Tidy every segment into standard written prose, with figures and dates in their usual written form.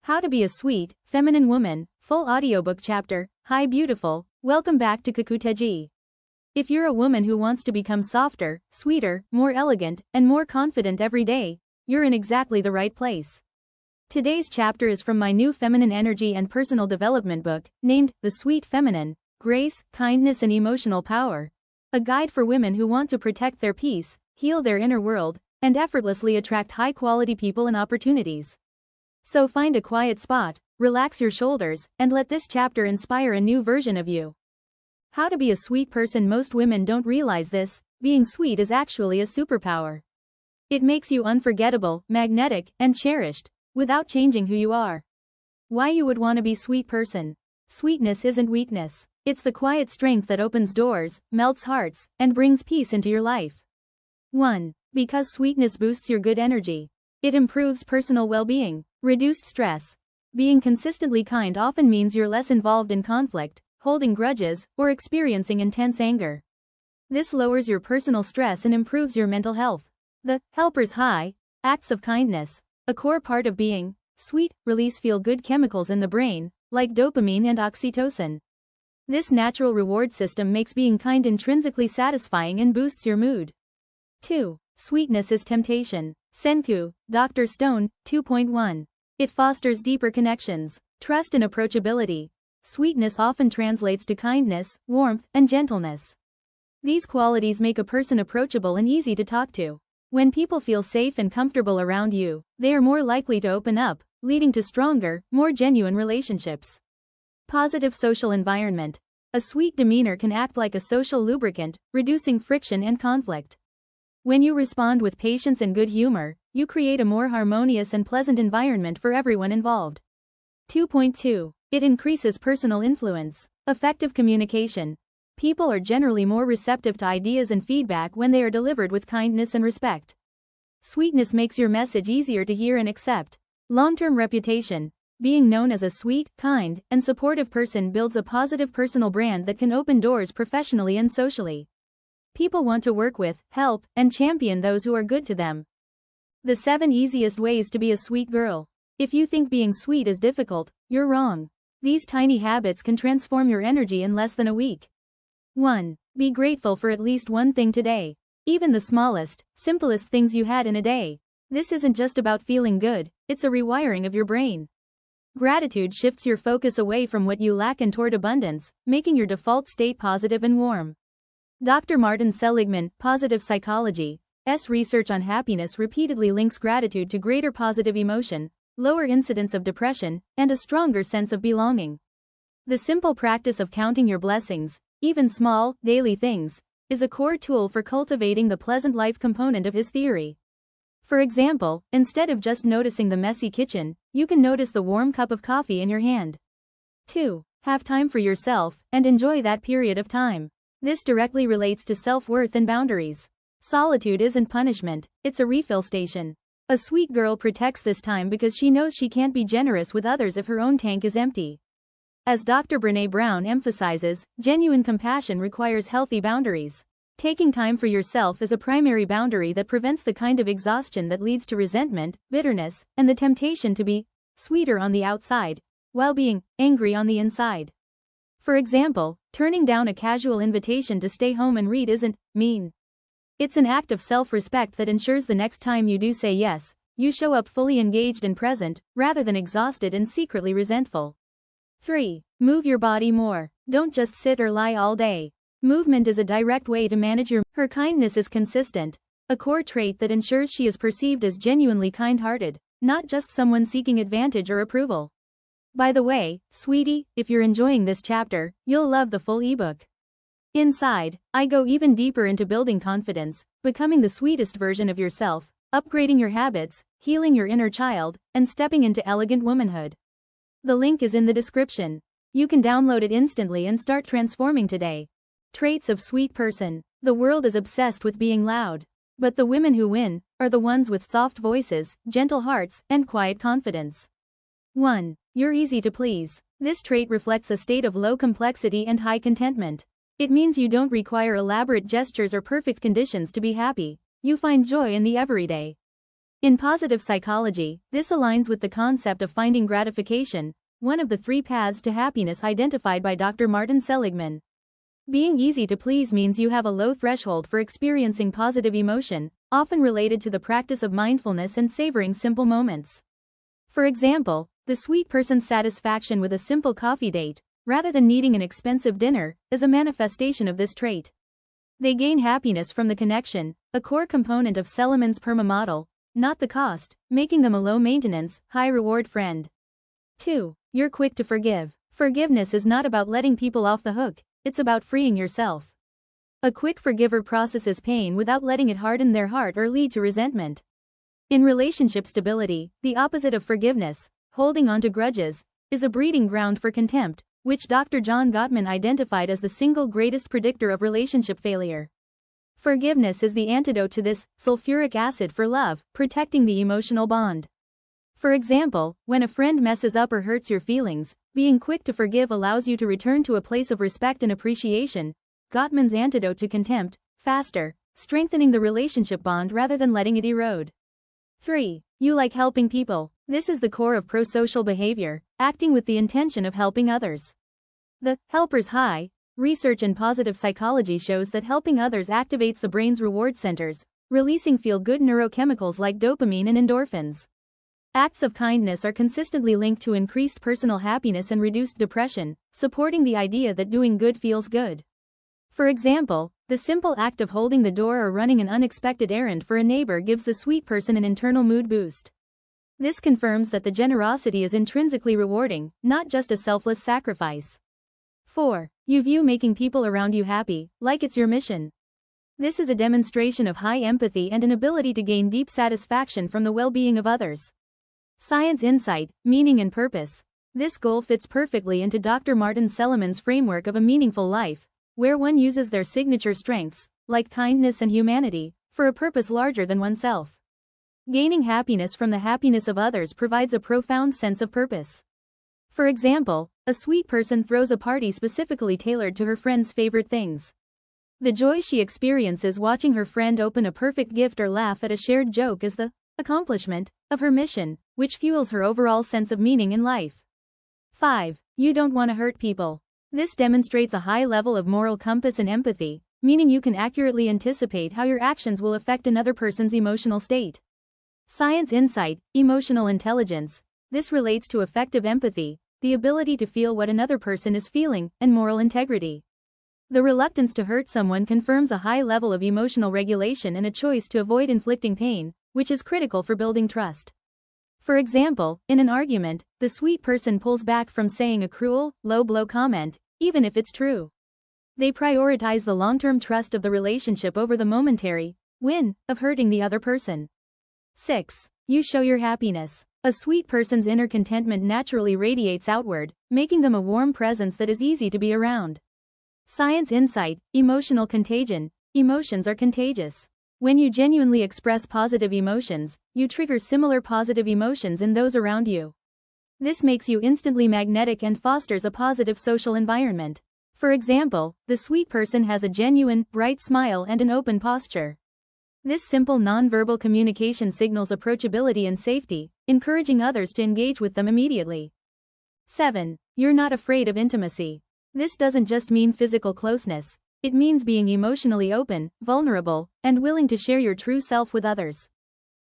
How to be a sweet, feminine woman, full audiobook chapter. Hi beautiful, welcome back to Kakuteji. If you're a woman who wants to become softer, sweeter, more elegant, and more confident every day, you're in exactly the right place. Today's chapter is from my new feminine energy and personal development book, named The Sweet Feminine, Grace, Kindness and Emotional Power. A guide for women who want to protect their peace, heal their inner world, and effortlessly attract high-quality people and opportunities. So find a quiet spot, relax your shoulders, and let this chapter inspire a new version of you. How to be a sweet person. Most women don't realize this. Being sweet is actually a superpower. It makes you unforgettable, magnetic, and cherished, without changing who you are. Why you would want to be a sweet person? Sweetness isn't weakness. It's the quiet strength that opens doors, melts hearts, and brings peace into your life. 1. Because sweetness boosts your good energy. It improves personal well-being, reduced stress. Being consistently kind often means you're less involved in conflict, holding grudges, or experiencing intense anger. This lowers your personal stress and improves your mental health. The helper's high, acts of kindness, a core part of being sweet, release feel-good chemicals in the brain, like dopamine and oxytocin. This natural reward system makes being kind intrinsically satisfying and boosts your mood. 2. Sweetness is temptation. Senku, Dr. Stone, 2.1. It fosters deeper connections, trust and approachability. Sweetness often translates to kindness, warmth, and gentleness. These qualities make a person approachable and easy to talk to. When people feel safe and comfortable around you, they are more likely to open up, leading to stronger, more genuine relationships. Positive social environment. A sweet demeanor can act like a social lubricant, reducing friction and conflict. When you respond with patience and good humor, you create a more harmonious and pleasant environment for everyone involved. 2.2. It increases personal influence. Effective communication. People are generally more receptive to ideas and feedback when they are delivered with kindness and respect. Sweetness makes your message easier to hear and accept. Long-term reputation. Being known as a sweet, kind, and supportive person builds a positive personal brand that can open doors professionally and socially. People want to work with, help, and champion those who are good to them. The 7 easiest ways to be a sweet girl. If you think being sweet is difficult, you're wrong. These tiny habits can transform your energy in less than a week. 1. Be grateful for at least one thing today. Even the smallest, simplest things you had in a day. This isn't just about feeling good, it's a rewiring of your brain. Gratitude shifts your focus away from what you lack and toward abundance, making your default state positive and warm. Dr. Martin Seligman, Positive Psychology's research on happiness repeatedly links gratitude to greater positive emotion, lower incidence of depression, and a stronger sense of belonging. The simple practice of counting your blessings, even small, daily things, is a core tool for cultivating the pleasant life component of his theory. For example, instead of just noticing the messy kitchen, you can notice the warm cup of coffee in your hand. 2. Have time for yourself, and enjoy that period of time. This directly relates to self-worth and boundaries. Solitude isn't punishment, it's a refill station. A sweet girl protects this time because she knows she can't be generous with others if her own tank is empty. As Dr. Brené Brown emphasizes, genuine compassion requires healthy boundaries. Taking time for yourself is a primary boundary that prevents the kind of exhaustion that leads to resentment, bitterness, and the temptation to be sweeter on the outside, while being angry on the inside. For example, turning down a casual invitation to stay home and read isn't mean. It's an act of self-respect that ensures the next time you do say yes, you show up fully engaged and present, rather than exhausted and secretly resentful. 3. Move your body more. Don't just sit or lie all day. Movement is a direct way to manage her kindness is consistent, a core trait that ensures she is perceived as genuinely kind-hearted, not just someone seeking advantage or approval. By the way, sweetie, if you're enjoying this chapter, you'll love the full ebook. Inside, I go even deeper into building confidence, becoming the sweetest version of yourself, upgrading your habits, healing your inner child, and stepping into elegant womanhood. The link is in the description. You can download it instantly and start transforming today. Traits of sweet person. The world is obsessed with being loud. But the women who win are the ones with soft voices, gentle hearts, and quiet confidence. 1. You're easy to please. This trait reflects a state of low complexity and high contentment. It means you don't require elaborate gestures or perfect conditions to be happy. You find joy in the everyday. In positive psychology, this aligns with the concept of finding gratification, one of the 3 paths to happiness identified by Dr. Martin Seligman. Being easy to please means you have a low threshold for experiencing positive emotion, often related to the practice of mindfulness and savoring simple moments. For example, the sweet person's satisfaction with a simple coffee date, rather than needing an expensive dinner, is a manifestation of this trait. They gain happiness from the connection, a core component of Seligman's PERMA model, not the cost, making them a low-maintenance, high-reward friend. 2. You're quick to forgive. Forgiveness is not about letting people off the hook, it's about freeing yourself. A quick forgiver processes pain without letting it harden their heart or lead to resentment. In relationship stability, the opposite of forgiveness, holding on to grudges, is a breeding ground for contempt, which Dr. John Gottman identified as the single greatest predictor of relationship failure. Forgiveness is the antidote to this, sulfuric acid for love, protecting the emotional bond. For example, when a friend messes up or hurts your feelings, being quick to forgive allows you to return to a place of respect and appreciation, Gottman's antidote to contempt, faster, strengthening the relationship bond rather than letting it erode. 3. You like helping people. This is the core of pro-social behavior, acting with the intention of helping others. The helper's high. Research in positive psychology shows that helping others activates the brain's reward centers, releasing feel-good neurochemicals like dopamine and endorphins. Acts of kindness are consistently linked to increased personal happiness and reduced depression, supporting the idea that doing good feels good. For example, the simple act of holding the door or running an unexpected errand for a neighbor gives the sweet person an internal mood boost. This confirms that the generosity is intrinsically rewarding, not just a selfless sacrifice. 4. You view making people around you happy, like it's your mission. This is a demonstration of high empathy and an ability to gain deep satisfaction from the well-being of others. Science insight, meaning and purpose. This goal fits perfectly into Dr. Martin Seligman's framework of a meaningful life, where one uses their signature strengths, like kindness and humanity, for a purpose larger than oneself. Gaining happiness from the happiness of others provides a profound sense of purpose. For example, a sweet person throws a party specifically tailored to her friend's favorite things. The joy she experiences watching her friend open a perfect gift or laugh at a shared joke is the accomplishment of her mission, which fuels her overall sense of meaning in life. 5. You don't want to hurt people. This demonstrates a high level of moral compass and empathy, meaning you can accurately anticipate how your actions will affect another person's emotional state. Science insight, emotional intelligence. This relates to effective empathy, the ability to feel what another person is feeling, and moral integrity. The reluctance to hurt someone confirms a high level of emotional regulation and a choice to avoid inflicting pain, which is critical for building trust. For example, in an argument, the sweet person pulls back from saying a cruel, low-blow comment, even if it's true. They prioritize the long-term trust of the relationship over the momentary win of hurting the other person. 6. You show your happiness. A sweet person's inner contentment naturally radiates outward, making them a warm presence that is easy to be around. Science insight, emotional contagion. Emotions are contagious. When you genuinely express positive emotions, you trigger similar positive emotions in those around you. This makes you instantly magnetic and fosters a positive social environment. For example, the sweet person has a genuine, bright smile and an open posture. This simple nonverbal communication signals approachability and safety, encouraging others to engage with them immediately. 7. You're not afraid of intimacy. This doesn't just mean physical closeness, it means being emotionally open, vulnerable, and willing to share your true self with others.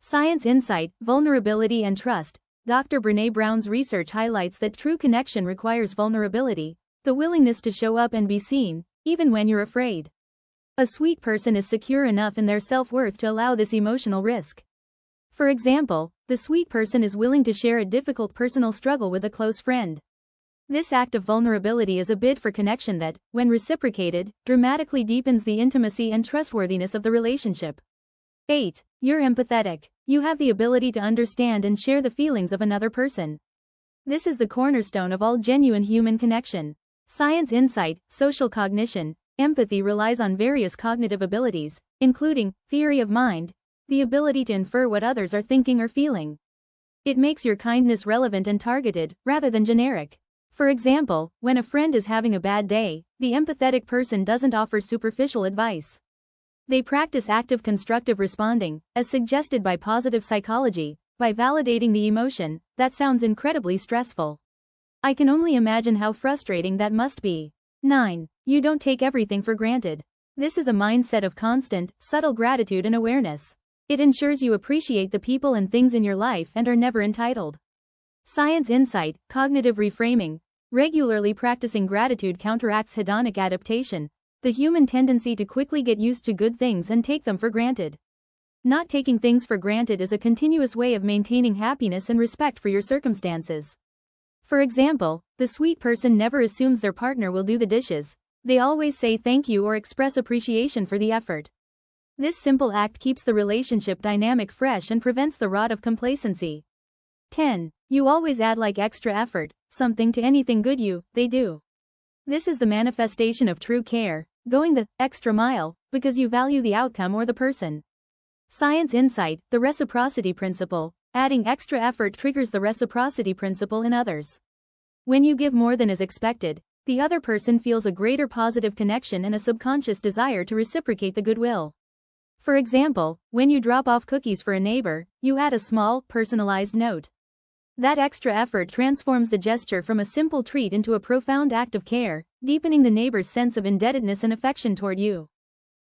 Science insight, vulnerability and trust. Dr. Brené Brown's research highlights that true connection requires vulnerability, the willingness to show up and be seen, even when you're afraid. A sweet person is secure enough in their self-worth to allow this emotional risk. For example, the sweet person is willing to share a difficult personal struggle with a close friend. This act of vulnerability is a bid for connection that, when reciprocated, dramatically deepens the intimacy and trustworthiness of the relationship. 8. You're empathetic. You have the ability to understand and share the feelings of another person. This is the cornerstone of all genuine human connection. Science insight, social cognition. Empathy relies on various cognitive abilities, including theory of mind, the ability to infer what others are thinking or feeling. It makes your kindness relevant and targeted, rather than generic. For example, when a friend is having a bad day, the empathetic person doesn't offer superficial advice. They practice active constructive responding, as suggested by positive psychology, by validating the emotion. That sounds incredibly stressful. I can only imagine how frustrating that must be. 9. You don't take everything for granted. This is a mindset of constant, subtle gratitude and awareness. It ensures you appreciate the people and things in your life and are never entitled. Science insight, cognitive reframing. Regularly practicing gratitude counteracts hedonic adaptation, the human tendency to quickly get used to good things and take them for granted. Not taking things for granted is a continuous way of maintaining happiness and respect for your circumstances. For example, the sweet person never assumes their partner will do the dishes. They always say thank you or express appreciation for the effort. This simple act keeps the relationship dynamic fresh and prevents the rot of complacency. 10. You always add like extra effort, something to anything good they do. This is the manifestation of true care, going the extra mile, because you value the outcome or the person. Science insight, the reciprocity principle. Adding extra effort triggers the reciprocity principle in others. When you give more than is expected, the other person feels a greater positive connection and a subconscious desire to reciprocate the goodwill. For example, when you drop off cookies for a neighbor, you add a small, personalized note. That extra effort transforms the gesture from a simple treat into a profound act of care, deepening the neighbor's sense of indebtedness and affection toward you.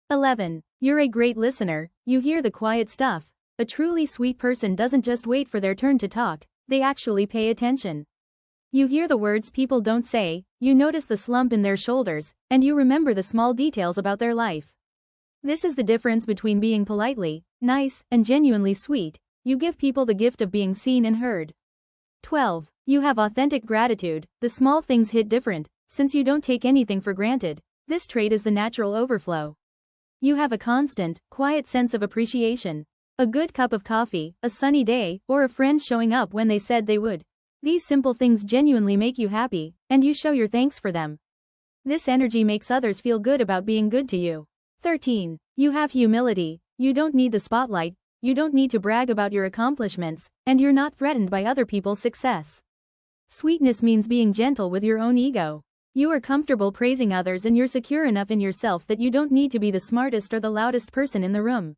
11. You're a great listener. You hear the quiet stuff. A truly sweet person doesn't just wait for their turn to talk, they actually pay attention. You hear the words people don't say, you notice the slump in their shoulders, and you remember the small details about their life. This is the difference between being politely nice and genuinely sweet. You give people the gift of being seen and heard. 12. You have authentic gratitude. The small things hit different, since you don't take anything for granted. This trait is the natural overflow. You have a constant, quiet sense of appreciation. A good cup of coffee, a sunny day, or a friend showing up when they said they would. These simple things genuinely make you happy, and you show your thanks for them. This energy makes others feel good about being good to you. 13. You have humility. You don't need the spotlight, you don't need to brag about your accomplishments, and you're not threatened by other people's success. Sweetness means being gentle with your own ego. You are comfortable praising others and you're secure enough in yourself that you don't need to be the smartest or the loudest person in the room.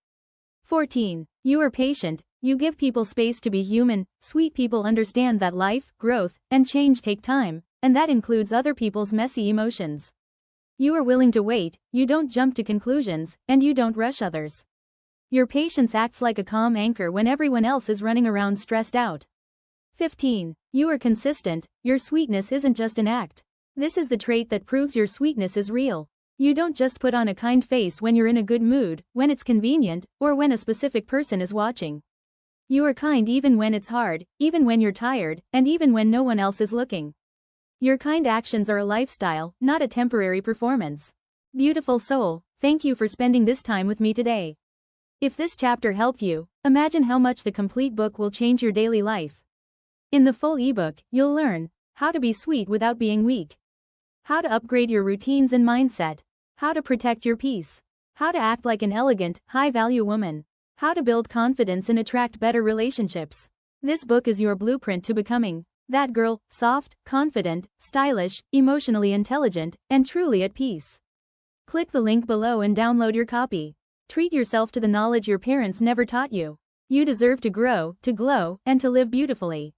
14. You are patient. You give people space to be human. Sweet people understand that life, growth, and change take time, and that includes other people's messy emotions. You are willing to wait, you don't jump to conclusions, and you don't rush others. Your patience acts like a calm anchor when everyone else is running around stressed out. 15. You are consistent. Your sweetness isn't just an act. This is the trait that proves your sweetness is real. You don't just put on a kind face when you're in a good mood, when it's convenient, or when a specific person is watching. You are kind even when it's hard, even when you're tired, and even when no one else is looking. Your kind actions are a lifestyle, not a temporary performance. Beautiful soul, thank you for spending this time with me today. If this chapter helped you, imagine how much the complete book will change your daily life. In the full ebook, you'll learn how to be sweet without being weak, how to upgrade your routines and mindset, how to protect your peace, how to act like an elegant, high-value woman, how to build confidence and attract better relationships. This book is your blueprint to becoming that girl, soft, confident, stylish, emotionally intelligent, and truly at peace. Click the link below and download your copy. Treat yourself to the knowledge your parents never taught you. You deserve to grow, to glow, and to live beautifully.